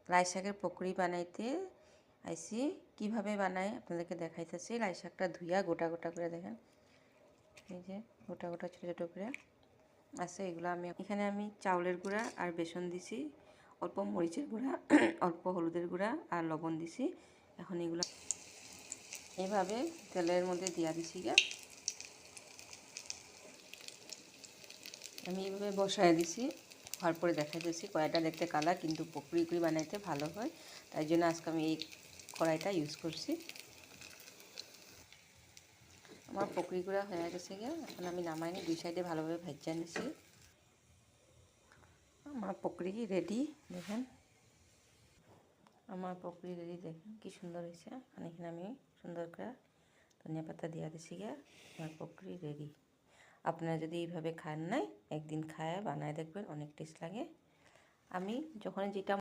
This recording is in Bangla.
লাই শাকের পকোড়ি বানাইতে আইসি। কিভাবে বানাই আপনাদেরকে দেখাইতেছি। লাই শাকটা ধুইয়া গোটা গোটা করে দেখেন, এই যে গোটা গোটা ছোটো ছোটো করে আছে। এগুলো এখানে আমি চাউলের গুঁড়া আর বেসন দিছি, অল্প মরিচের গুঁড়া, অল্প হলুদের গুঁড়া আর লবণ দিছি। এখন এগুলো এইভাবে তেলের মধ্যে দিয়া দিছি গা। আমি এইভাবে বসায় দিছি, হওয়ার পরে দেখাইতেছি। কড়াইটা দেখতে কালা কিন্তু পকোড়ি বানাইতে ভালো হয়, তাই জন্য আজকে আমি এই কড়াইটা ইউজ করছি। আমার পকোড়িগুলো হয়ে গেছে গিয়ে, এখন আমি নামাইনি, দুই সাইডে ভালোভাবে ভাজা নিছি। আমার পকোড়ি রেডি, দেখেন আমার পকোড়ি রেডি, দেখেন কি সুন্দর হয়েছে। এখানে আমি সুন্দর করে ধনিয়া পাতা দিয়া দিছি গিয়ে, আমার পকোড়ি রেডি। আপনারা যদি এইভাবে খান নাই, একদিন খায় বানায় দেখবেন, অনেক টেস্ট লাগে। আমি যখন যেটা